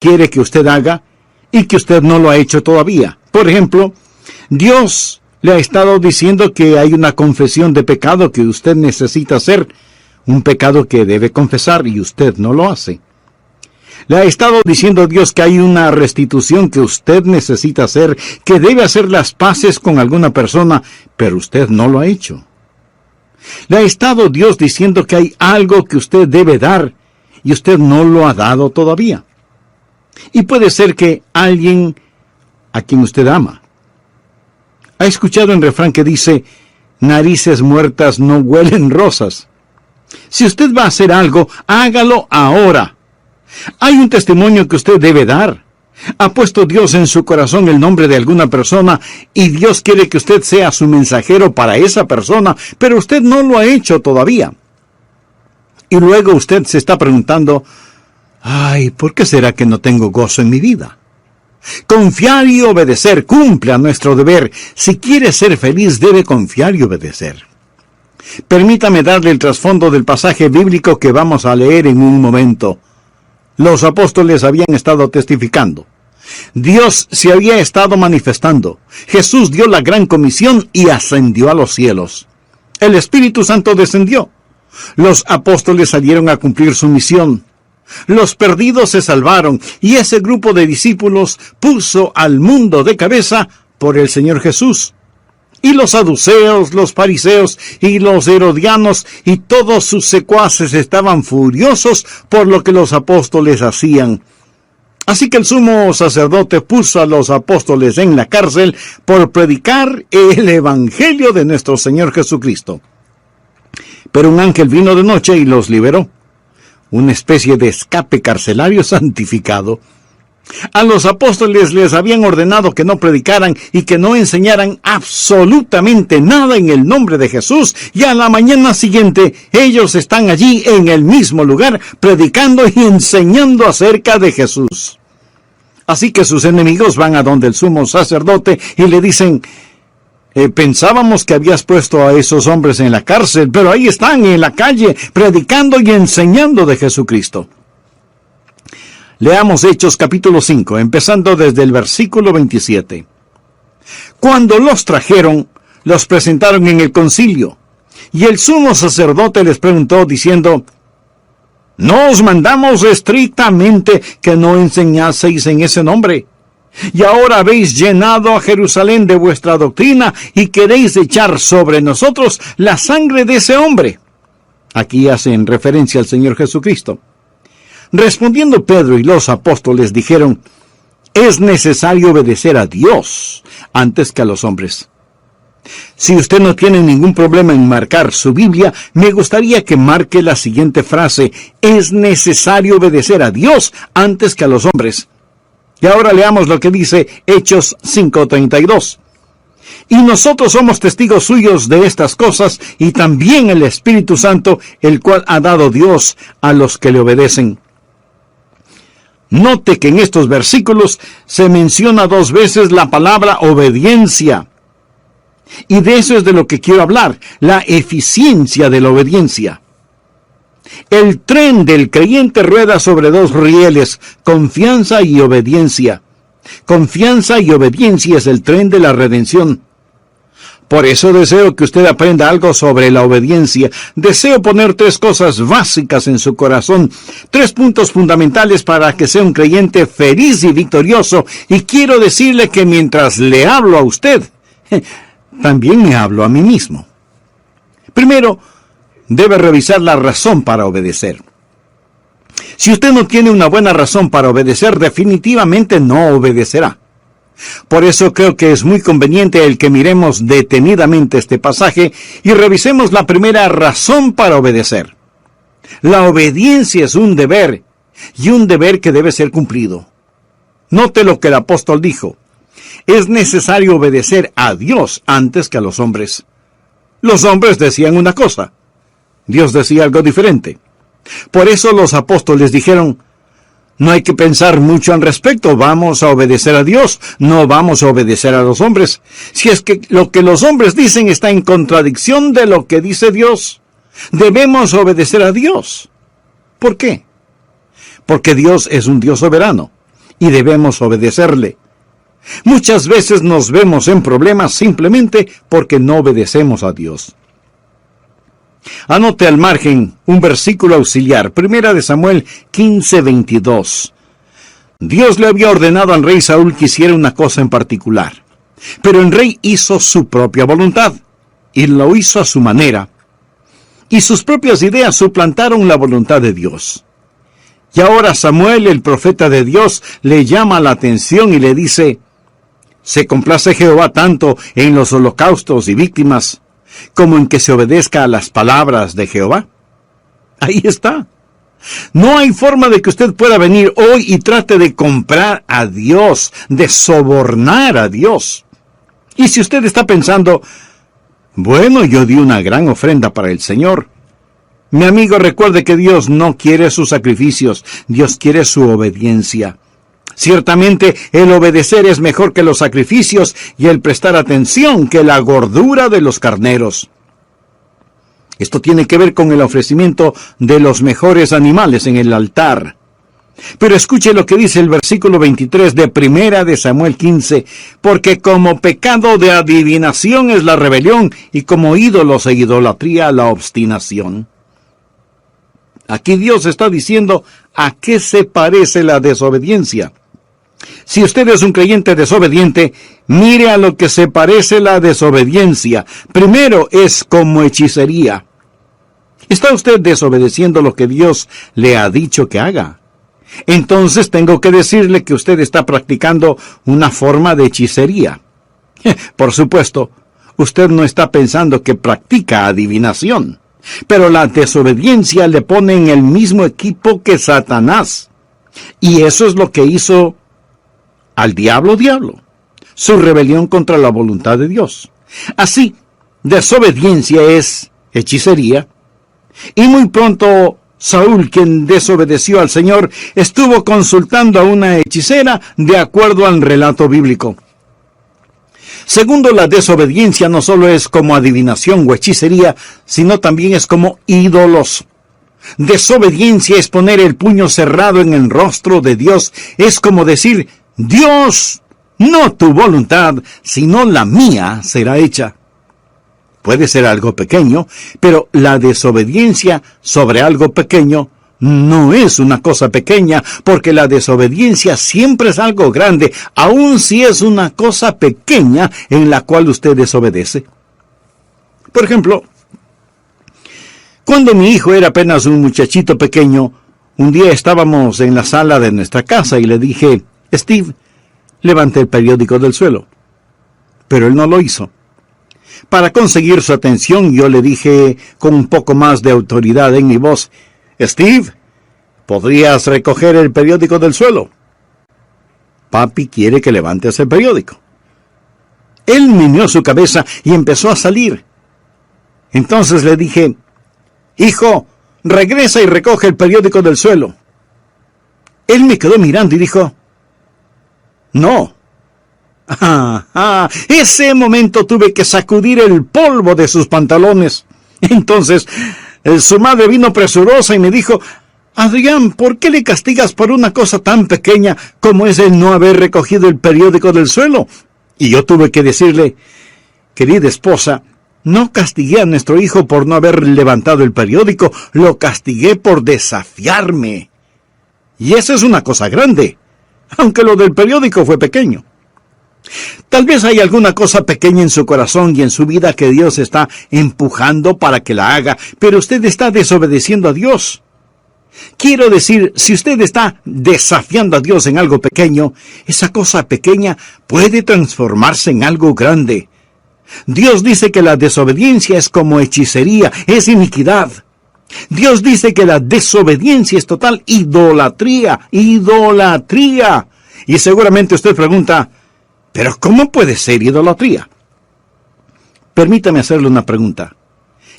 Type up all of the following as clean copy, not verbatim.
quiere que usted haga y que usted no lo ha hecho todavía. Por ejemplo, Dios le ha estado diciendo que hay una confesión de pecado que usted necesita hacer, un pecado que debe confesar y usted no lo hace. Le ha estado diciendo Dios que hay una restitución que usted necesita hacer, que debe hacer las paces con alguna persona, pero usted no lo ha hecho. Le ha estado Dios diciendo que hay algo que usted debe dar y usted no lo ha dado todavía. Y puede ser que alguien a quien usted ama. ¿Ha escuchado un refrán que dice, narices muertas no huelen rosas? Si usted va a hacer algo, hágalo ahora. Hay un testimonio que usted debe dar. Ha puesto Dios en su corazón el nombre de alguna persona y Dios quiere que usted sea su mensajero para esa persona, pero usted no lo ha hecho todavía. Y luego usted se está preguntando, ay, ¿por qué será que no tengo gozo en mi vida? Confiar y obedecer, cumpla nuestro deber. Si quiere ser feliz, debe confiar y obedecer. Permítame darle el trasfondo del pasaje bíblico que vamos a leer en un momento. Los apóstoles habían estado testificando. Dios se había estado manifestando. Jesús dio la gran comisión y ascendió a los cielos. El Espíritu Santo descendió. Los apóstoles salieron a cumplir su misión. Los perdidos se salvaron y ese grupo de discípulos puso al mundo de cabeza por el Señor Jesús. Y los saduceos, los fariseos y los herodianos y todos sus secuaces estaban furiosos por lo que los apóstoles hacían. Así que el sumo sacerdote puso a los apóstoles en la cárcel por predicar el evangelio de nuestro Señor Jesucristo. Pero un ángel vino de noche y los liberó. Una especie de escape carcelario santificado. A los apóstoles les habían ordenado que no predicaran y que no enseñaran absolutamente nada en el nombre de Jesús, y a la mañana siguiente ellos están allí en el mismo lugar predicando y enseñando acerca de Jesús. Así que sus enemigos van a donde el sumo sacerdote y le dicen, pensábamos que habías puesto a esos hombres en la cárcel, pero ahí están en la calle predicando y enseñando de Jesucristo. Leamos Hechos capítulo 5, empezando desde el versículo 27. Cuando los trajeron, los presentaron en el concilio, y el sumo sacerdote les preguntó diciendo, ¿no os mandamos estrictamente que no enseñaseis en ese nombre? Y ahora habéis llenado a Jerusalén de vuestra doctrina y queréis echar sobre nosotros la sangre de ese hombre. Aquí hacen referencia al Señor Jesucristo. Respondiendo Pedro y los apóstoles dijeron, es necesario obedecer a Dios antes que a los hombres. Si usted no tiene ningún problema en marcar su Biblia, me gustaría que marque la siguiente frase, es necesario obedecer a Dios antes que a los hombres. Y ahora leamos lo que dice Hechos 5:32. Y nosotros somos testigos suyos de estas cosas, y también el Espíritu Santo, el cual ha dado Dios a los que le obedecen. Note que en estos versículos se menciona 2 veces la palabra obediencia. Y de eso es de lo que quiero hablar, la eficiencia de la obediencia. El tren del creyente rueda sobre 2 rieles, confianza y obediencia. Confianza y obediencia es el tren de la redención. Por eso deseo que usted aprenda algo sobre la obediencia. Deseo poner 3 cosas básicas en su corazón, 3 puntos fundamentales para que sea un creyente feliz y victorioso. Y quiero decirle que mientras le hablo a usted, también me hablo a mí mismo. Primero, debe revisar la razón para obedecer. Si usted no tiene una buena razón para obedecer, definitivamente no obedecerá. Por eso creo que es muy conveniente el que miremos detenidamente este pasaje y revisemos la primera razón para obedecer. La obediencia es un deber, y un deber que debe ser cumplido. Note lo que el apóstol dijo. Es necesario obedecer a Dios antes que a los hombres. Los hombres decían una cosa, Dios decía algo diferente. Por eso los apóstoles dijeron, no hay que pensar mucho al respecto, vamos a obedecer a Dios, no vamos a obedecer a los hombres. Si es que lo que los hombres dicen está en contradicción de lo que dice Dios, debemos obedecer a Dios. ¿Por qué? Porque Dios es un Dios soberano. y debemos obedecerle. Muchas veces nos vemos en problemas simplemente porque no obedecemos a Dios. Anote al margen un versículo auxiliar, 1 Samuel 15:22. Dios le había ordenado al rey Saúl que hiciera una cosa en particular, pero el rey hizo su propia voluntad, y lo hizo a su manera, y sus propias ideas suplantaron la voluntad de Dios. Y ahora Samuel, el profeta de Dios, le llama la atención y le dice: ¿se complace Jehová tanto en los holocaustos y víctimas como en que se obedezca a las palabras de Jehová? Ahí está. No hay forma de que usted pueda venir hoy y trate de comprar a Dios, de sobornar a Dios. Y si usted está pensando: bueno, yo di una gran ofrenda para el Señor. Mi amigo, recuerde que Dios no quiere sus sacrificios, Dios quiere su obediencia. Ciertamente, el obedecer es mejor que los sacrificios y el prestar atención que la gordura de los carneros. Esto tiene que ver con el ofrecimiento de los mejores animales en el altar. Pero escuche lo que dice el versículo 23 de 1 Samuel 15, porque como pecado de adivinación es la rebelión, y como ídolos e idolatría la obstinación. Aquí Dios está diciendo a qué se parece la desobediencia. Si usted es un creyente desobediente, mire a lo que se parece la desobediencia. Primero, es como hechicería. ¿Está usted desobedeciendo lo que Dios le ha dicho que haga? Entonces tengo que decirle que usted está practicando una forma de hechicería. Por supuesto, usted no está pensando que practica adivinación, pero la desobediencia le pone en el mismo equipo que Satanás. Y eso es lo que hizo al diablo, su rebelión contra la voluntad de Dios. Así, desobediencia es hechicería, y muy pronto Saúl, quien desobedeció al Señor, estuvo consultando a una hechicera de acuerdo al relato bíblico. Segundo, la desobediencia no solo es como adivinación o hechicería, sino también es como ídolos. Desobediencia es poner el puño cerrado en el rostro de Dios. Es como decir: Dios, no tu voluntad, sino la mía será hecha. Puede ser algo pequeño, pero la desobediencia sobre algo pequeño no es una cosa pequeña, porque la desobediencia siempre es algo grande, aun si es una cosa pequeña en la cual usted desobedece. Por ejemplo, cuando mi hijo era apenas un muchachito pequeño, un día estábamos en la sala de nuestra casa y le dije: Steve, levante el periódico del suelo. Pero él no lo hizo. Para conseguir su atención, yo le dije con un poco más de autoridad en mi voz: Steve, ¿podrías recoger el periódico del suelo? Papi quiere que levantes el periódico. Él meneó su cabeza y empezó a salir. Entonces le dije: hijo, regresa y recoge el periódico del suelo. Él me quedó mirando y dijo: no. Ese momento tuve que sacudir el polvo de sus pantalones. Entonces, su madre vino presurosa y me dijo: Adrián, ¿por qué le castigas por una cosa tan pequeña como es el no haber recogido el periódico del suelo? Y yo tuve que decirle: querida esposa, no castigué a nuestro hijo por no haber levantado el periódico, lo castigué por desafiarme. Y esa es una cosa grande, aunque lo del periódico fue pequeño. Tal vez hay alguna cosa pequeña en su corazón y en su vida que Dios está empujando para que la haga, pero usted está desobedeciendo a Dios. Quiero decir, si usted está desafiando a Dios en algo pequeño, esa cosa pequeña puede transformarse en algo grande. Dios dice que la desobediencia es como hechicería, es iniquidad. Dios dice que la desobediencia es total idolatría. Y seguramente usted pregunta: ¿pero cómo puede ser idolatría? Permítame hacerle una pregunta.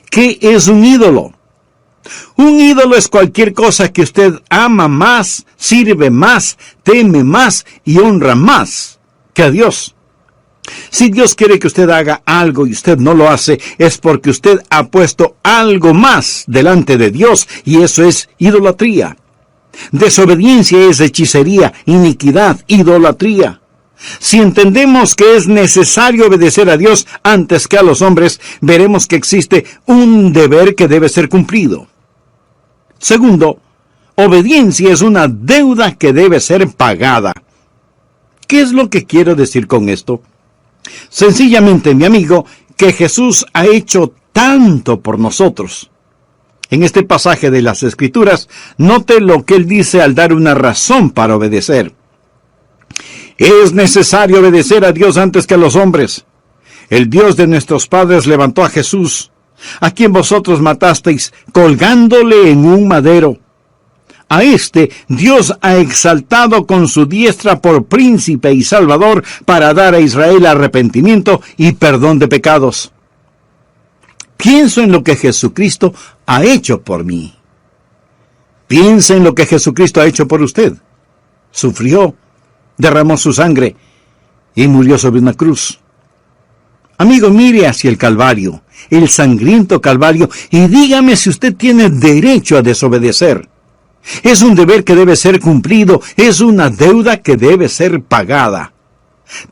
¿Qué es un ídolo? Un ídolo es cualquier cosa que usted ama más, sirve más, teme más y honra más que a Dios. Si Dios quiere que usted haga algo y usted no lo hace, es porque usted ha puesto algo más delante de Dios, y eso es idolatría. Desobediencia es hechicería, iniquidad, idolatría. Si entendemos que es necesario obedecer a Dios antes que a los hombres, veremos que existe un deber que debe ser cumplido. Segundo, obediencia es una deuda que debe ser pagada. ¿Qué es lo que quiero decir con esto? Sencillamente, mi amigo, que Jesús ha hecho tanto por nosotros. En este pasaje de las Escrituras, note lo que él dice al dar una razón para obedecer. Es necesario obedecer a Dios antes que a los hombres. El Dios de nuestros padres levantó a Jesús, a quien vosotros matasteis, colgándole en un madero. A este Dios ha exaltado con su diestra por príncipe y salvador para dar a Israel arrepentimiento y perdón de pecados. Pienso en lo que Jesucristo ha hecho por mí. Piensa en lo que Jesucristo ha hecho por usted. Sufrió, derramó su sangre y murió sobre una cruz. Amigo, mire hacia el Calvario, el sangriento Calvario, y dígame si usted tiene derecho a desobedecer. Es un deber que debe ser cumplido, es una deuda que debe ser pagada.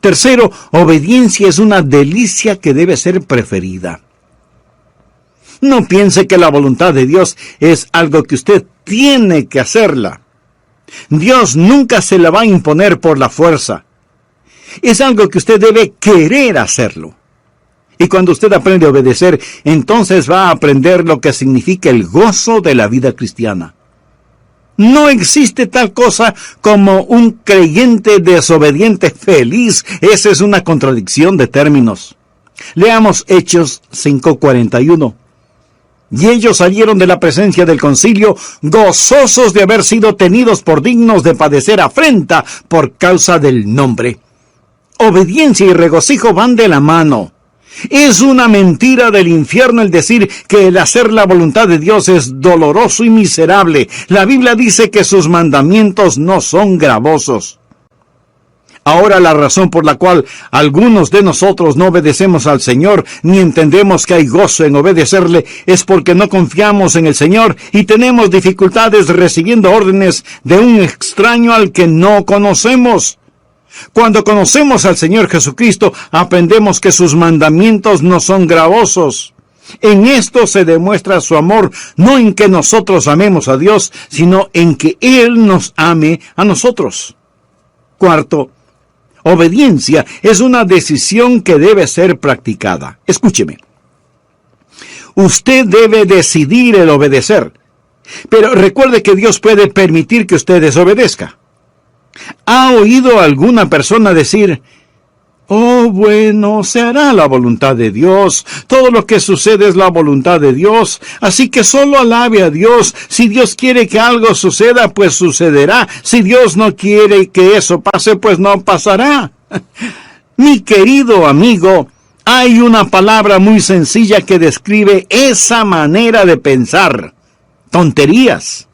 Tercero, obediencia es una delicia que debe ser preferida. No piense que la voluntad de Dios es algo que usted tiene que hacerla. Dios nunca se la va a imponer por la fuerza. Es algo que usted debe querer hacerlo. Y cuando usted aprende a obedecer, entonces va a aprender lo que significa el gozo de la vida cristiana. No existe tal cosa como un creyente desobediente feliz. Esa es una contradicción de términos. Leamos Hechos 5:41. Y ellos salieron de la presencia del concilio, gozosos de haber sido tenidos por dignos de padecer afrenta por causa del nombre. Obediencia y regocijo van de la mano. Es una mentira del infierno el decir que el hacer la voluntad de Dios es doloroso y miserable. La Biblia dice que sus mandamientos no son gravosos. Ahora la razón por la cual algunos de nosotros no obedecemos al Señor, ni entendemos que hay gozo en obedecerle, es porque no confiamos en el Señor y tenemos dificultades recibiendo órdenes de un extraño al que no conocemos. Cuando conocemos al Señor Jesucristo, aprendemos que sus mandamientos no son gravosos. En esto se demuestra su amor, no en que nosotros amemos a Dios, sino en que Él nos ame a nosotros. Cuarto, obediencia es una decisión que debe ser practicada. Escúcheme. Usted debe decidir el obedecer, pero recuerde que Dios puede permitir que usted desobedezca. ¿Ha oído alguna persona decir: oh, bueno, se hará la voluntad de Dios, todo lo que sucede es la voluntad de Dios, así que solo alabe a Dios, si Dios quiere que algo suceda, pues sucederá, si Dios no quiere que eso pase, pues no pasará? Mi querido amigo, hay una palabra muy sencilla que describe esa manera de pensar: tonterías.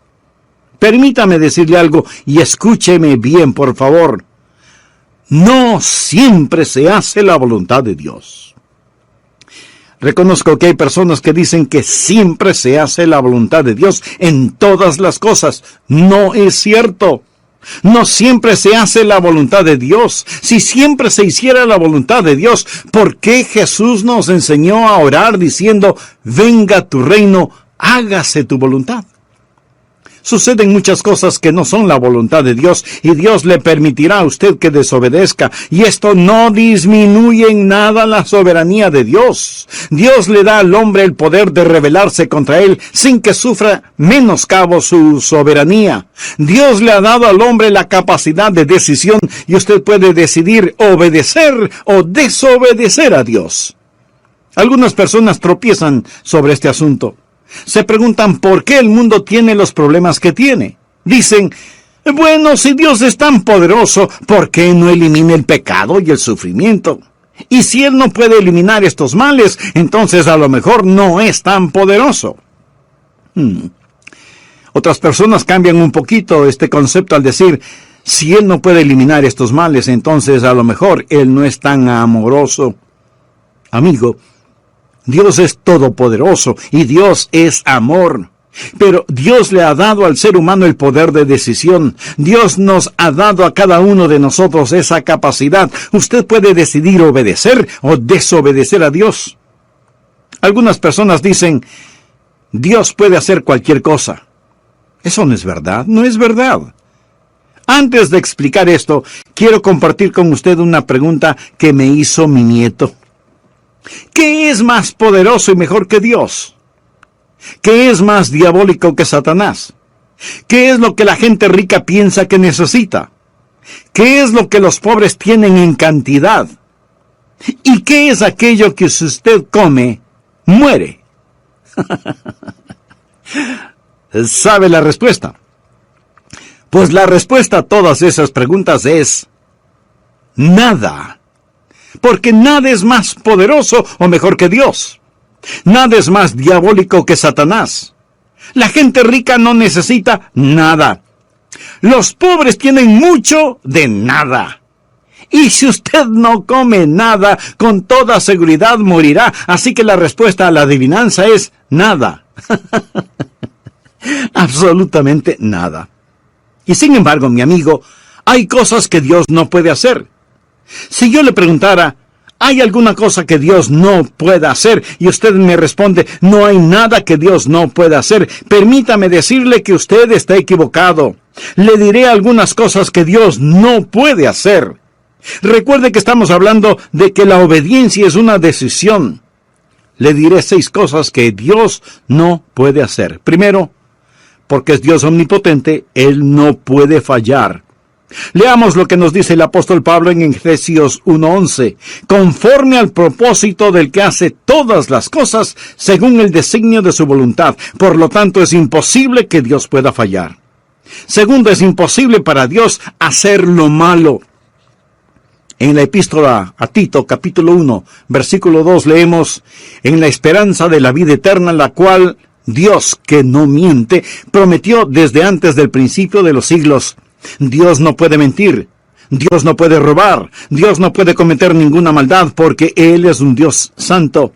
Permítame decirle algo y escúcheme bien, por favor. No siempre se hace la voluntad de Dios. Reconozco que hay personas que dicen que siempre se hace la voluntad de Dios en todas las cosas. No es cierto. No siempre se hace la voluntad de Dios. Si siempre se hiciera la voluntad de Dios, ¿por qué Jesús nos enseñó a orar diciendo: venga tu reino, hágase tu voluntad? Suceden muchas cosas que no son la voluntad de Dios y Dios le permitirá a usted que desobedezca, y esto no disminuye en nada la soberanía de Dios. Dios le da al hombre el poder de rebelarse contra él sin que sufra menoscabo su soberanía. Dios le ha dado al hombre la capacidad de decisión y usted puede decidir obedecer o desobedecer a Dios. Algunas personas tropiezan sobre este asunto. Se preguntan por qué el mundo tiene los problemas que tiene. Dicen: bueno, si Dios es tan poderoso, ¿por qué no elimina el pecado y el sufrimiento? Y si Él no puede eliminar estos males, entonces a lo mejor no es tan poderoso. Otras personas cambian un poquito este concepto al decir: si Él no puede eliminar estos males, entonces a lo mejor Él no es tan amoroso. Amigo, Dios es todopoderoso y Dios es amor. Pero Dios le ha dado al ser humano el poder de decisión. Dios nos ha dado a cada uno de nosotros esa capacidad. Usted puede decidir obedecer o desobedecer a Dios. Algunas personas dicen, Dios puede hacer cualquier cosa. Eso no es verdad, no es verdad. Antes de explicar esto, quiero compartir con usted una pregunta que me hizo mi nieto. ¿Qué es más poderoso y mejor que Dios? ¿Qué es más diabólico que Satanás? ¿Qué es lo que la gente rica piensa que necesita? ¿Qué es lo que los pobres tienen en cantidad? ¿Y qué es aquello que si usted come, muere? ¿Sabe la respuesta? Pues la respuesta a todas esas preguntas es nada. Porque nada es más poderoso o mejor que Dios. Nada es más diabólico que Satanás. La gente rica no necesita nada. Los pobres tienen mucho de nada. Y si usted no come nada, con toda seguridad morirá. Así que la respuesta a la adivinanza es nada. Absolutamente nada. Y sin embargo, mi amigo, hay cosas que Dios no puede hacer. Si yo le preguntara, ¿hay alguna cosa que Dios no pueda hacer? Y usted me responde, no hay nada que Dios no pueda hacer. Permítame decirle que usted está equivocado. Le diré algunas cosas que Dios no puede hacer. Recuerde que estamos hablando de que la obediencia es una decisión. Le diré 6 cosas que Dios no puede hacer. Primero, porque es Dios omnipotente, Él no puede fallar. Leamos lo que nos dice el apóstol Pablo en Efesios 1:11. Conforme al propósito del que hace todas las cosas según el designio de su voluntad. Por lo tanto, es imposible que Dios pueda fallar. Segundo, es imposible para Dios hacer lo malo. En la epístola a Tito, capítulo 1, versículo 2, leemos, en la esperanza de la vida eterna, la cual Dios, que no miente, prometió desde antes del principio de los siglos. Dios no puede mentir, Dios no puede robar, Dios no puede cometer ninguna maldad porque Él es un Dios santo.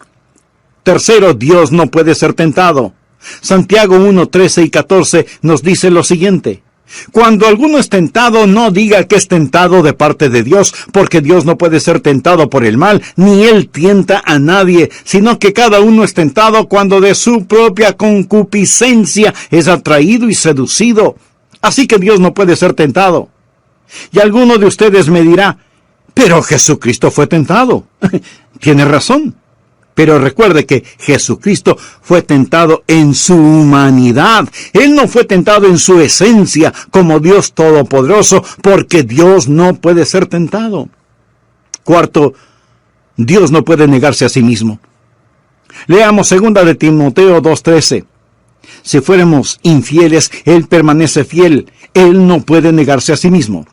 Tercero, Dios no puede ser tentado. Santiago 1, 13 y 14 nos dice lo siguiente. Cuando alguno es tentado, no diga que es tentado de parte de Dios, porque Dios no puede ser tentado por el mal, ni Él tienta a nadie, sino que cada uno es tentado cuando de su propia concupiscencia es atraído y seducido. Así que Dios no puede ser tentado. Y alguno de ustedes me dirá, pero Jesucristo fue tentado. Tiene razón. Pero recuerde que Jesucristo fue tentado en su humanidad. Él no fue tentado en su esencia como Dios Todopoderoso, porque Dios no puede ser tentado. Cuarto, Dios no puede negarse a sí mismo. Leamos 2 de Timoteo 2:13. Si fuéramos infieles, Él permanece fiel. Él no puede negarse a sí mismo.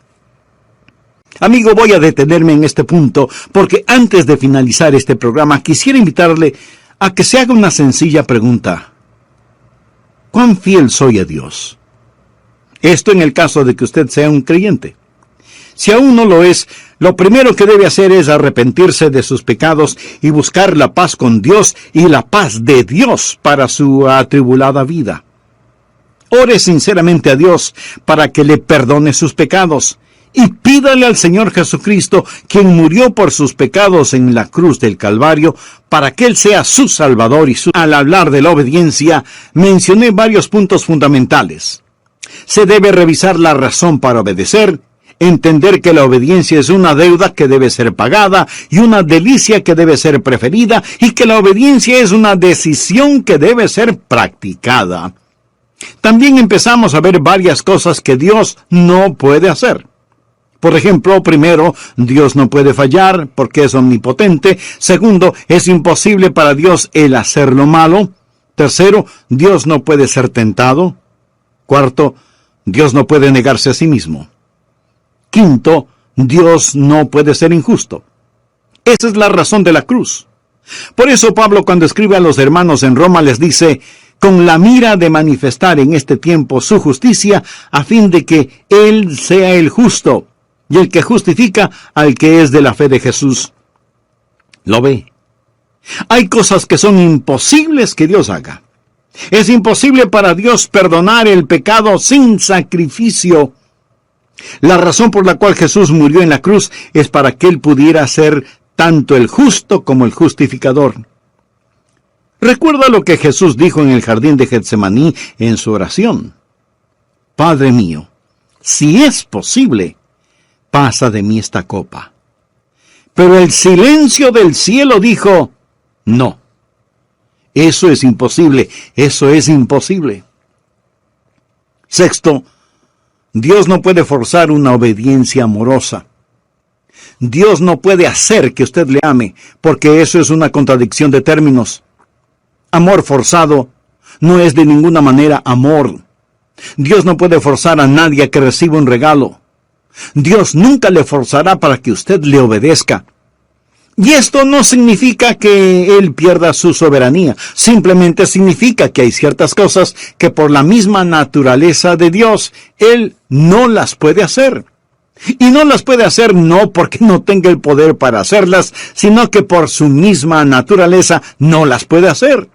Amigo, voy a detenerme en este punto porque antes de finalizar este programa quisiera invitarle a que se haga una sencilla pregunta. ¿Cuán fiel soy a Dios? Esto en el caso de que usted sea un creyente. Si aún no lo es, lo primero que debe hacer es arrepentirse de sus pecados y buscar la paz con Dios y la paz de Dios para su atribulada vida. Ore sinceramente a Dios para que le perdone sus pecados. Y pídale al Señor Jesucristo, quien murió por sus pecados en la cruz del Calvario, para que Él sea su Salvador. Al hablar de la obediencia, mencioné varios puntos fundamentales. Se debe revisar la razón para obedecer, entender que la obediencia es una deuda que debe ser pagada y una delicia que debe ser preferida, y que la obediencia es una decisión que debe ser practicada. También empezamos a ver varias cosas que Dios no puede hacer. Por ejemplo, primero, Dios no puede fallar porque es omnipotente. Segundo, es imposible para Dios el hacer lo malo. Tercero, Dios no puede ser tentado. Cuarto, Dios no puede negarse a sí mismo. Quinto, Dios no puede ser injusto. Esa es la razón de la cruz. Por eso Pablo, cuando escribe a los hermanos en Roma, les dice, con la mira de manifestar en este tiempo su justicia, a fin de que Él sea el justo, y el que justifica al que es de la fe de Jesús. ¿Lo ve? Hay cosas que son imposibles que Dios haga. Es imposible para Dios perdonar el pecado sin sacrificio. La razón por la cual Jesús murió en la cruz es para que Él pudiera ser tanto el justo como el justificador. Recuerda lo que Jesús dijo en el jardín de Getsemaní en su oración. Padre mío, si es posible, pasa de mí esta copa. Pero el silencio del cielo dijo, no. Eso es imposible, eso es imposible. Sexto, Dios no puede forzar una obediencia amorosa. Dios no puede hacer que usted le ame, porque eso es una contradicción de términos. Amor forzado no es de ninguna manera amor. Dios no puede forzar a nadie a que reciba un regalo. Dios nunca le forzará para que usted le obedezca. Y esto no significa que Él pierda su soberanía. Simplemente significa que hay ciertas cosas que por la misma naturaleza de Dios, Él no las puede hacer. Y no las puede hacer no porque no tenga el poder para hacerlas, sino que por su misma naturaleza no las puede hacer.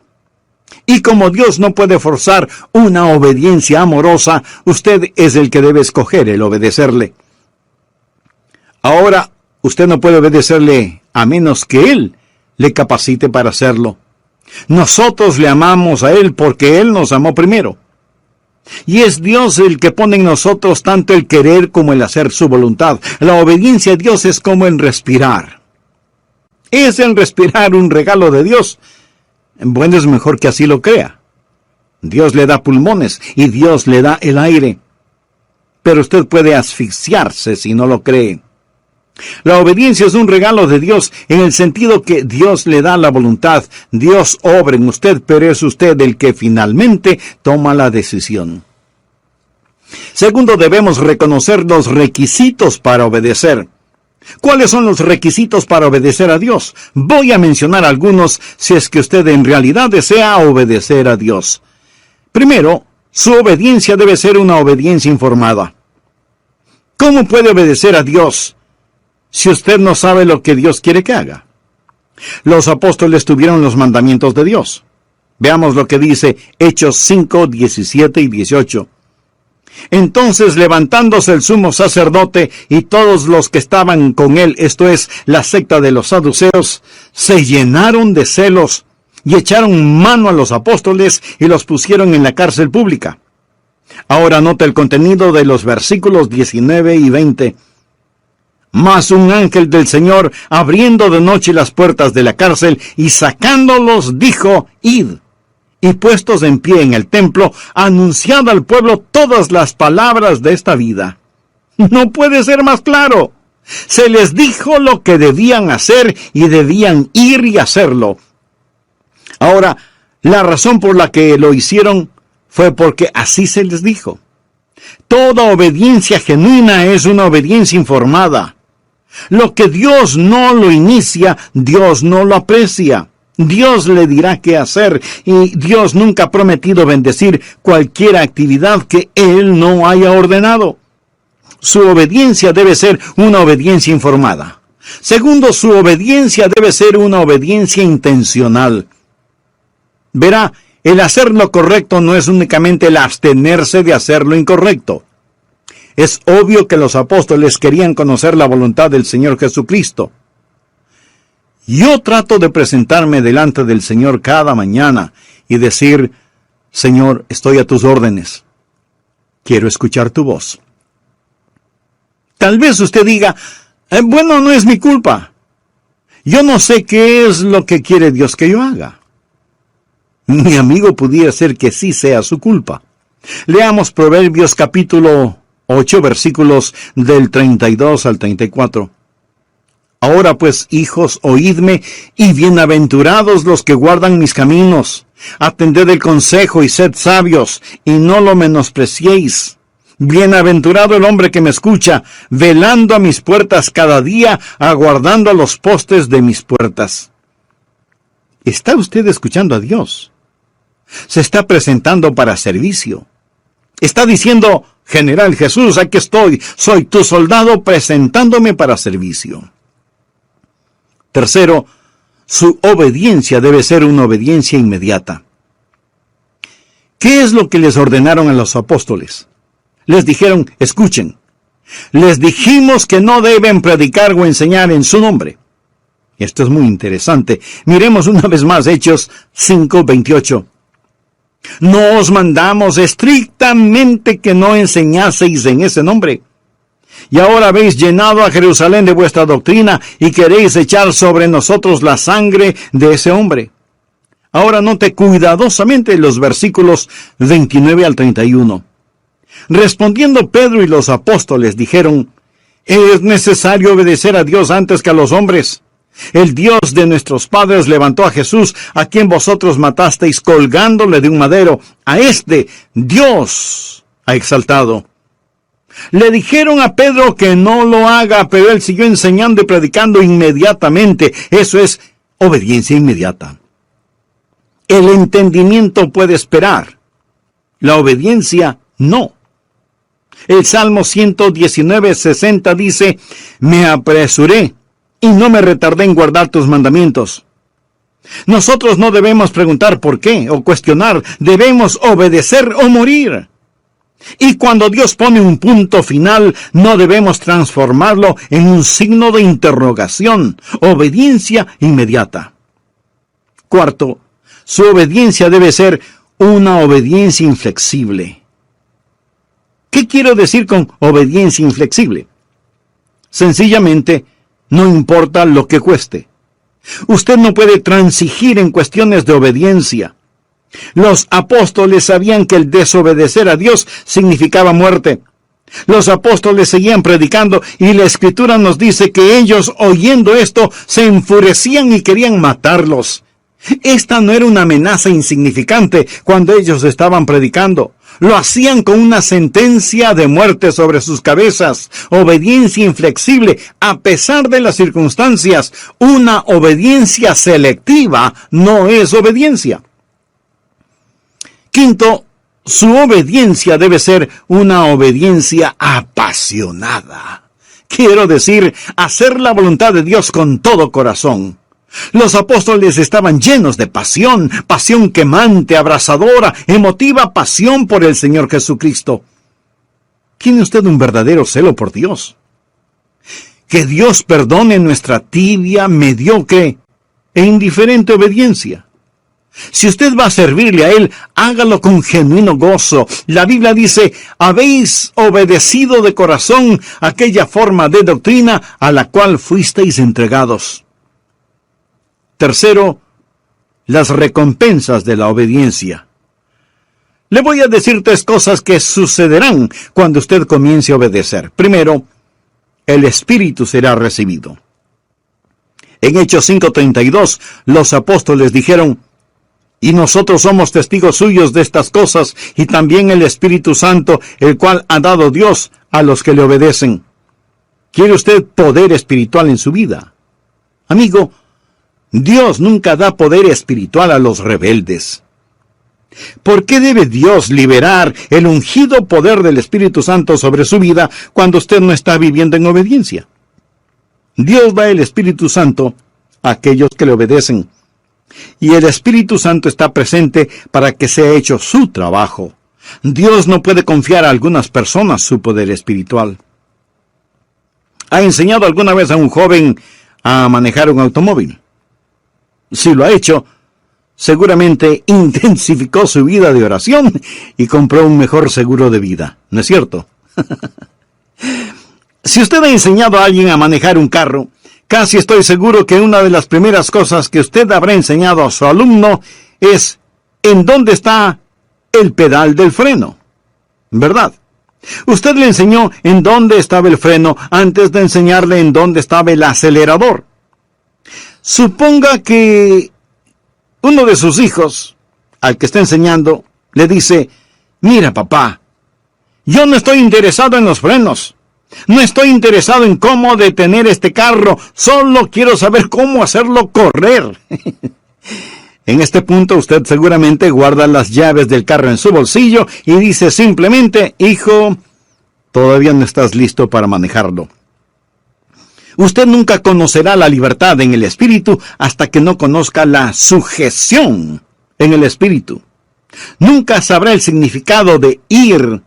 Y como Dios no puede forzar una obediencia amorosa, usted es el que debe escoger el obedecerle. Ahora, usted no puede obedecerle a menos que Él le capacite para hacerlo. Nosotros le amamos a Él porque Él nos amó primero. Y es Dios el que pone en nosotros tanto el querer como el hacer su voluntad. La obediencia a Dios es como el respirar. ¿Es el respirar un regalo de Dios? Bueno, es mejor que así lo crea. Dios le da pulmones y Dios le da el aire. Pero usted puede asfixiarse si no lo cree. La obediencia es un regalo de Dios en el sentido que Dios le da la voluntad. Dios obra en usted, pero es usted el que finalmente toma la decisión. Segundo, debemos reconocer los requisitos para obedecer. ¿Cuáles son los requisitos para obedecer a Dios? Voy a mencionar algunos si es que usted en realidad desea obedecer a Dios. Primero, su obediencia debe ser una obediencia informada. ¿Cómo puede obedecer a Dios si usted no sabe lo que Dios quiere que haga? Los apóstoles tuvieron los mandamientos de Dios. Veamos lo que dice Hechos 5, 17 y 18. Entonces, levantándose el sumo sacerdote y todos los que estaban con él, esto es, la secta de los saduceos, se llenaron de celos y echaron mano a los apóstoles y los pusieron en la cárcel pública. Ahora nota el contenido de los versículos 19 y 20. Mas un ángel del Señor, abriendo de noche las puertas de la cárcel y sacándolos, dijo, id. Y puestos en pie en el templo, anunciad al pueblo todas las palabras de esta vida. No puede ser más claro. Se les dijo lo que debían hacer y debían ir y hacerlo. Ahora, la razón por la que lo hicieron fue porque así se les dijo. Toda obediencia genuina es una obediencia informada. Lo que Dios no lo inicia, Dios no lo aprecia. Dios le dirá qué hacer y Dios nunca ha prometido bendecir cualquier actividad que Él no haya ordenado. Su obediencia debe ser una obediencia informada. Segundo, su obediencia debe ser una obediencia intencional. Verá, el hacer lo correcto no es únicamente el abstenerse de hacer lo incorrecto. Es obvio que los apóstoles querían conocer la voluntad del Señor Jesucristo. Yo trato de presentarme delante del Señor cada mañana y decir, Señor, estoy a tus órdenes. Quiero escuchar tu voz. Tal vez usted diga, bueno, no es mi culpa. Yo no sé qué es lo que quiere Dios que yo haga. Mi amigo, pudiera ser que sí sea su culpa. Leamos Proverbios capítulo 8, versículos del 32 al 34. Ahora pues, hijos, oídme, y bienaventurados los que guardan mis caminos. Atended el consejo y sed sabios, y no lo menospreciéis. Bienaventurado el hombre que me escucha, velando a mis puertas cada día, aguardando a los postes de mis puertas. ¿Está usted escuchando a Dios? Se está presentando para servicio. Está diciendo, General Jesús, aquí estoy, soy tu soldado presentándome para servicio. Tercero, su obediencia debe ser una obediencia inmediata. ¿Qué es lo que les ordenaron a los apóstoles? Les dijeron, escuchen, les dijimos que no deben predicar o enseñar en su nombre. Esto es muy interesante. Miremos una vez más Hechos 5:28. No os mandamos estrictamente que no enseñaseis en ese nombre. Y ahora habéis llenado a Jerusalén de vuestra doctrina y queréis echar sobre nosotros la sangre de ese hombre. Ahora note cuidadosamente los versículos 29 al 31. Respondiendo Pedro y los apóstoles dijeron, es necesario obedecer a Dios antes que a los hombres. El Dios de nuestros padres levantó a Jesús, a quien vosotros matasteis colgándole de un madero. A este Dios ha exaltado. Le dijeron a Pedro que no lo haga, pero él siguió enseñando y predicando inmediatamente. Eso es obediencia inmediata. El entendimiento puede esperar. La obediencia no. El Salmo 119:60 dice, me apresuré y no me retardé en guardar tus mandamientos. Nosotros no debemos preguntar por qué o cuestionar, debemos obedecer o morir. Y cuando Dios pone un punto final, no debemos transformarlo en un signo de interrogación, obediencia inmediata. Cuarto, su obediencia debe ser una obediencia inflexible. ¿Qué quiero decir con obediencia inflexible? Sencillamente, no importa lo que cueste. Usted no puede transigir en cuestiones de obediencia. Los apóstoles sabían que el desobedecer a Dios significaba muerte. Los apóstoles seguían predicando y la Escritura nos dice que ellos, oyendo esto, se enfurecían y querían matarlos. Esta no era una amenaza insignificante cuando ellos estaban predicando. Lo hacían con una sentencia de muerte sobre sus cabezas. Obediencia inflexible, a pesar de las circunstancias. Una obediencia selectiva no es obediencia. Quinto, su obediencia debe ser una obediencia apasionada. Quiero decir, hacer la voluntad de Dios con todo corazón. Los apóstoles estaban llenos de pasión, pasión quemante, abrasadora, emotiva pasión por el Señor Jesucristo. ¿Tiene usted un verdadero celo por Dios? Que Dios perdone nuestra tibia, mediocre e indiferente obediencia. Si usted va a servirle a Él, hágalo con genuino gozo. La Biblia dice, habéis obedecido de corazón aquella forma de doctrina a la cual fuisteis entregados. Tercero, las recompensas de la obediencia. Le voy a decir 3 cosas que sucederán cuando usted comience a obedecer. Primero, el Espíritu será recibido. En Hechos 5:32, los apóstoles dijeron, y nosotros somos testigos suyos de estas cosas, y también el Espíritu Santo, el cual ha dado Dios a los que le obedecen. ¿Quiere usted poder espiritual en su vida? Amigo, Dios nunca da poder espiritual a los rebeldes. ¿Por qué debe Dios liberar el ungido poder del Espíritu Santo sobre su vida cuando usted no está viviendo en obediencia? Dios da el Espíritu Santo a aquellos que le obedecen. Y el Espíritu Santo está presente para que sea hecho su trabajo. Dios no puede confiar a algunas personas su poder espiritual. ¿Ha enseñado alguna vez a un joven a manejar un automóvil? Si lo ha hecho, seguramente intensificó su vida de oración y compró un mejor seguro de vida, ¿no es cierto? Si usted ha enseñado a alguien a manejar un carro, casi estoy seguro que una de las primeras cosas que usted habrá enseñado a su alumno es en dónde está el pedal del freno, ¿verdad? Usted le enseñó en dónde estaba el freno antes de enseñarle en dónde estaba el acelerador. Suponga que uno de sus hijos, al que está enseñando, le dice, mira papá, yo no estoy interesado en los frenos, no estoy interesado en cómo detener este carro, solo quiero saber cómo hacerlo correr. En este punto usted seguramente guarda las llaves del carro en su bolsillo y dice simplemente, hijo, todavía no estás listo para manejarlo. Usted nunca conocerá la libertad en el Espíritu hasta que no conozca la sujeción en el Espíritu. Nunca sabrá el significado de ir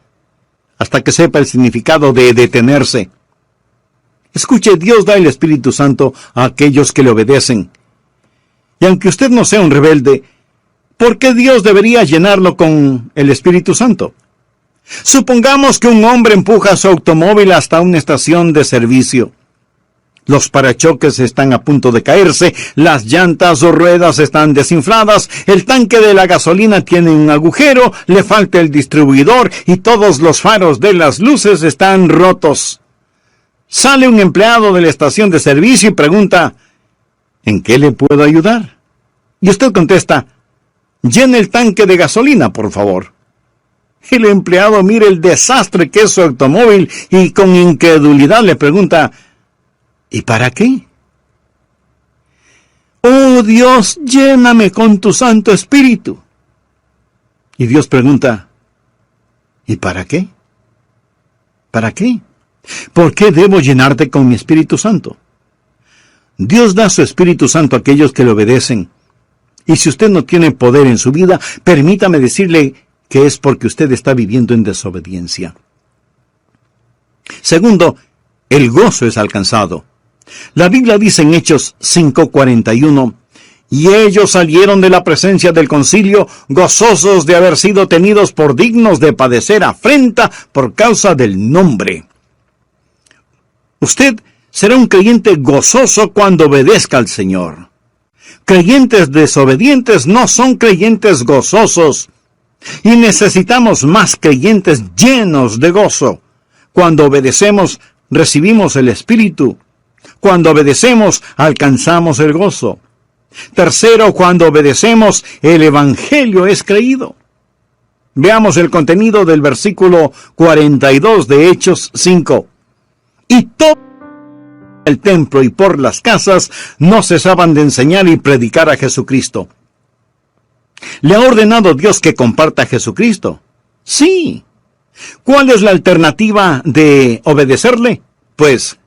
hasta que sepa el significado de detenerse. Escuche, Dios da el Espíritu Santo a aquellos que le obedecen. Y aunque usted no sea un rebelde, ¿por qué Dios debería llenarlo con el Espíritu Santo? Supongamos que un hombre empuja su automóvil hasta una estación de servicio. Los parachoques están a punto de caerse, las llantas o ruedas están desinfladas, el tanque de la gasolina tiene un agujero, le falta el distribuidor y todos los faros de las luces están rotos. Sale un empleado de la estación de servicio y pregunta, ¿en qué le puedo ayudar? Y usted contesta, llene el tanque de gasolina, por favor. El empleado mira el desastre que es su automóvil y con incredulidad le pregunta, ¿y para qué? Oh Dios, lléname con tu Santo Espíritu. Y Dios pregunta, ¿y para qué? ¿Para qué? ¿Por qué debo llenarte con mi Espíritu Santo? Dios da su Espíritu Santo a aquellos que le obedecen. Y si usted no tiene poder en su vida, permítame decirle que es porque usted está viviendo en desobediencia. Segundo, el gozo es alcanzado. La Biblia dice en Hechos 5:41, y ellos salieron de la presencia del concilio, gozosos de haber sido tenidos por dignos de padecer afrenta por causa del nombre. Usted será un creyente gozoso cuando obedezca al Señor. Creyentes desobedientes no son creyentes gozosos. Y necesitamos más creyentes llenos de gozo. Cuando obedecemos, recibimos el Espíritu. Cuando obedecemos, alcanzamos el gozo. Tercero, cuando obedecemos, el Evangelio es creído. Veamos el contenido del versículo 42 de Hechos 5. Y todo el templo y por las casas no cesaban de enseñar y predicar a Jesucristo. ¿Le ha ordenado Dios que comparta a Jesucristo? Sí. ¿Cuál es la alternativa de obedecerle? Pues,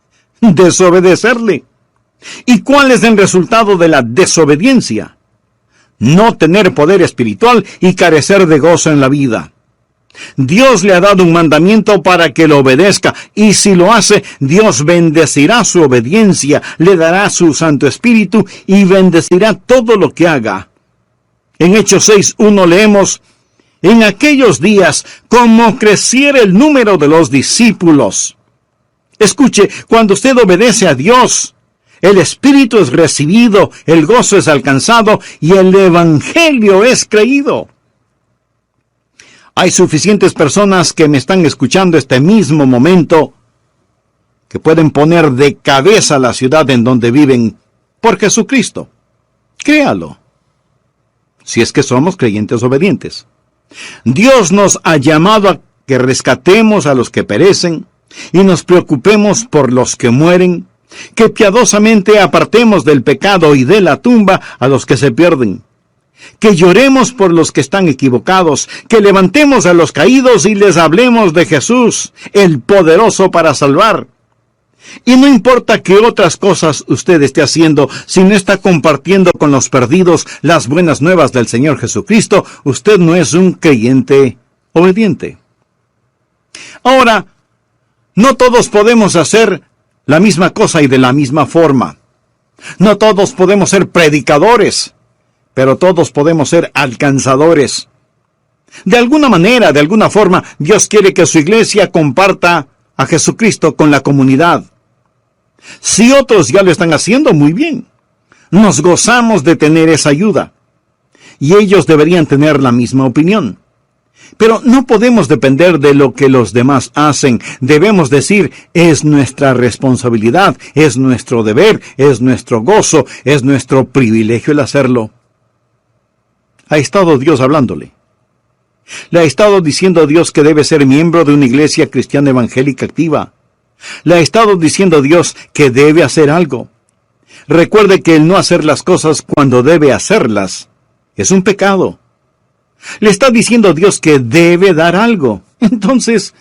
desobedecerle. ¿Y cuál es el resultado de la desobediencia? No tener poder espiritual y carecer de gozo en la vida. Dios le ha dado un mandamiento para que lo obedezca, y si lo hace, Dios bendecirá su obediencia, le dará su Santo Espíritu y bendecirá todo lo que haga. En Hechos 6:1 leemos, en aquellos días, como creciera el número de los discípulos. Escuche, cuando usted obedece a Dios, el Espíritu es recibido, el gozo es alcanzado y el Evangelio es creído. Hay suficientes personas que me están escuchando este mismo momento que pueden poner de cabeza la ciudad en donde viven por Jesucristo. Créalo. Si es que somos creyentes obedientes. Dios nos ha llamado a que rescatemos a los que perecen y nos preocupemos por los que mueren, que piadosamente apartemos del pecado y de la tumba a los que se pierden, que lloremos por los que están equivocados, que levantemos a los caídos y les hablemos de Jesús, el poderoso para salvar. Y no importa qué otras cosas usted esté haciendo, si no está compartiendo con los perdidos las buenas nuevas del Señor Jesucristo, usted no es un creyente obediente. Ahora, no todos podemos hacer la misma cosa y de la misma forma. No todos podemos ser predicadores, pero todos podemos ser alcanzadores. De alguna manera, de alguna forma, Dios quiere que su iglesia comparta a Jesucristo con la comunidad. Si otros ya lo están haciendo, muy bien. Nos gozamos de tener esa ayuda. Y ellos deberían tener la misma opinión. Pero no podemos depender de lo que los demás hacen. Debemos decir, es nuestra responsabilidad, es nuestro deber, es nuestro gozo, es nuestro privilegio el hacerlo. Ha estado Dios hablándole. Le ha estado diciendo a Dios que debe ser miembro de una iglesia cristiana evangélica activa. Le ha estado diciendo a Dios que debe hacer algo. Recuerde que el no hacer las cosas cuando debe hacerlas es un pecado. Le está diciendo a Dios que debe dar algo. Entonces,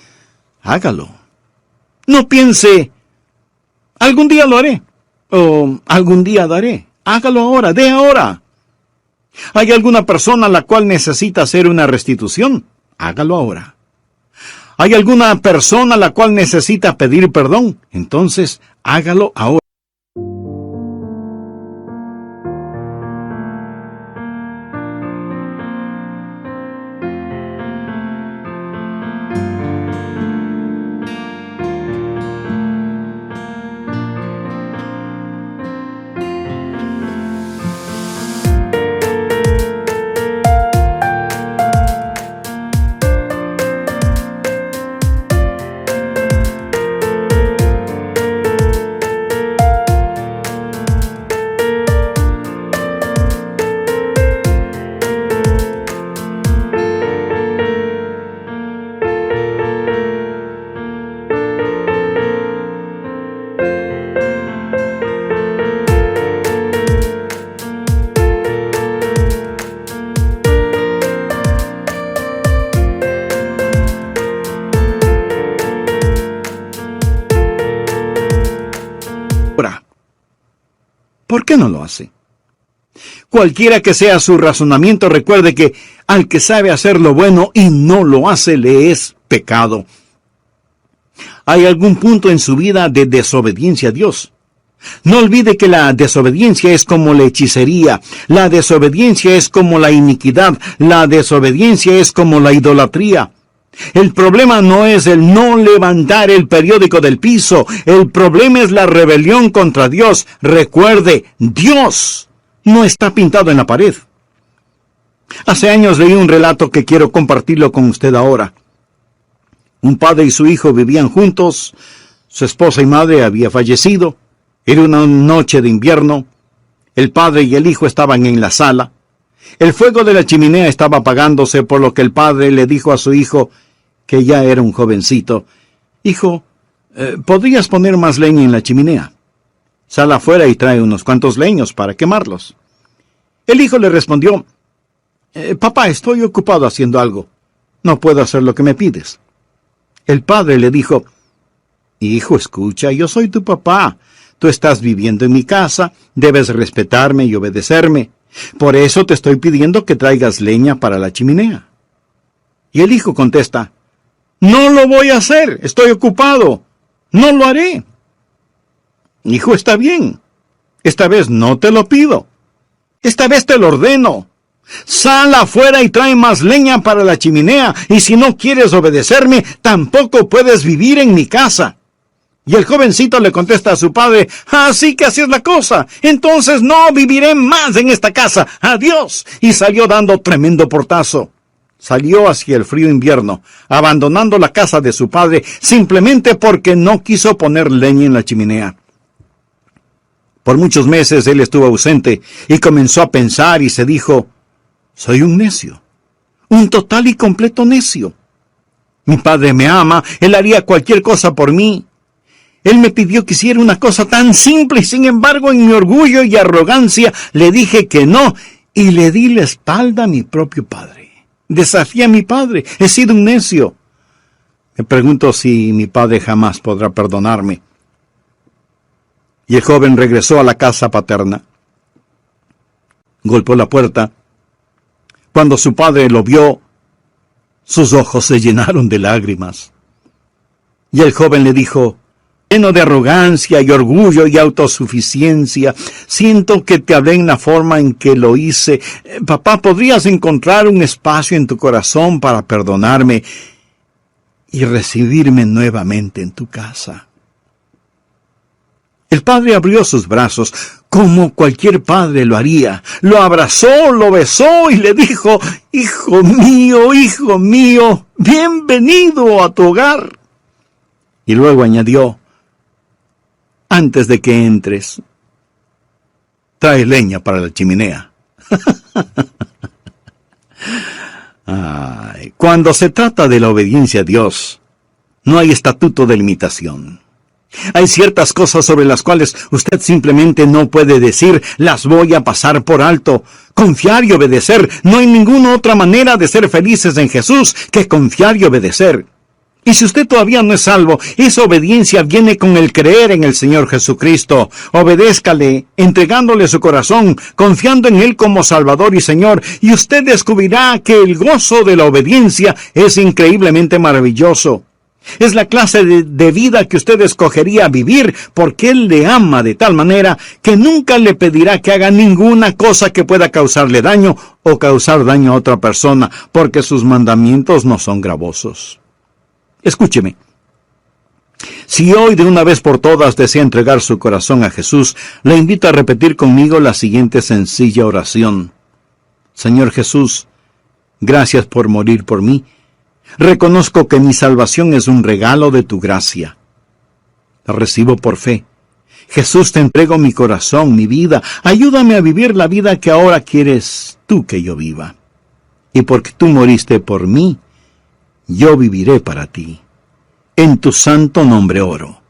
hágalo. No piense, algún día lo haré, o algún día daré. Hágalo ahora, dé ahora. ¿Hay alguna persona a la cual necesita hacer una restitución? Hágalo ahora. ¿Hay alguna persona a la cual necesita pedir perdón? Entonces, hágalo ahora. ¿Por qué no lo hace? Cualquiera que sea su razonamiento, recuerde que al que sabe hacer lo bueno y no lo hace, le es pecado. ¿Hay algún punto en su vida de desobediencia a Dios? No olvide que la desobediencia es como la hechicería, la desobediencia es como la iniquidad, la desobediencia es como la idolatría. El problema no es el no levantar el periódico del piso, el problema es la rebelión contra Dios. Recuerde, Dios no está pintado en la pared. Hace años leí un relato que quiero compartirlo con usted ahora. Un padre y su hijo vivían juntos, su esposa y madre había fallecido, era una noche de invierno, el padre y el hijo estaban en la sala, el fuego de la chimenea estaba apagándose, por lo que el padre le dijo a su hijo, que ya era un jovencito, «Hijo, ¿podrías poner más leña en la chimenea? Sal afuera y trae unos cuantos leños para quemarlos». El hijo le respondió, «Papá, estoy ocupado haciendo algo. No puedo hacer lo que me pides». El padre le dijo, «Hijo, escucha, yo soy tu papá. Tú estás viviendo en mi casa, debes respetarme y obedecerme. Por eso te estoy pidiendo que traigas leña para la chimenea». Y el hijo contesta, «No lo voy a hacer, estoy ocupado, no lo haré». «Hijo, está bien, esta vez no te lo pido, esta vez te lo ordeno. Sal afuera y trae más leña para la chimenea, y si no quieres obedecerme, tampoco puedes vivir en mi casa». Y el jovencito le contesta a su padre, «Así que así es la cosa, entonces no viviré más en esta casa, adiós». Y salió dando tremendo portazo. Salió hacia el frío invierno, abandonando la casa de su padre, simplemente porque no quiso poner leña en la chimenea. Por muchos meses él estuvo ausente, y comenzó a pensar y se dijo, «Soy un necio, un total y completo necio. Mi padre me ama, él haría cualquier cosa por mí. Él me pidió que hiciera una cosa tan simple y sin embargo en mi orgullo y arrogancia le dije que no y le di la espalda a mi propio padre. Desafié a mi padre, he sido un necio. Me pregunto si mi padre jamás podrá perdonarme». Y el joven regresó a la casa paterna. Golpeó la puerta. Cuando su padre lo vio, sus ojos se llenaron de lágrimas. Y el joven le dijo, lleno de arrogancia y orgullo y autosuficiencia, «Siento que te hablé en la forma en que lo hice. Papá, ¿podrías encontrar un espacio en tu corazón para perdonarme y recibirme nuevamente en tu casa?» El padre abrió sus brazos, como cualquier padre lo haría. Lo abrazó, lo besó y le dijo, hijo mío, bienvenido a tu hogar». Y luego añadió, «Antes de que entres, trae leña para la chimenea». Cuando se trata de la obediencia a Dios, no hay estatuto de limitación. Hay ciertas cosas sobre las cuales usted simplemente no puede decir, «Las voy a pasar por alto». Confiar y obedecer. No hay ninguna otra manera de ser felices en Jesús que confiar y obedecer. Y si usted todavía no es salvo, esa obediencia viene con el creer en el Señor Jesucristo. Obedézcale, entregándole su corazón, confiando en Él como Salvador y Señor, y usted descubrirá que el gozo de la obediencia es increíblemente maravilloso. Es la clase de vida que usted escogería vivir, porque Él le ama de tal manera que nunca le pedirá que haga ninguna cosa que pueda causarle daño o causar daño a otra persona, porque sus mandamientos no son gravosos. Escúcheme. Si hoy de una vez por todas desea entregar su corazón a Jesús, le invito a repetir conmigo la siguiente sencilla oración. Señor Jesús, gracias por morir por mí. Reconozco que mi salvación es un regalo de tu gracia. La recibo por fe. Jesús, te entrego mi corazón, mi vida. Ayúdame a vivir la vida que ahora quieres tú que yo viva. Y porque tú moriste por mí, yo viviré para ti. En tu santo nombre oro.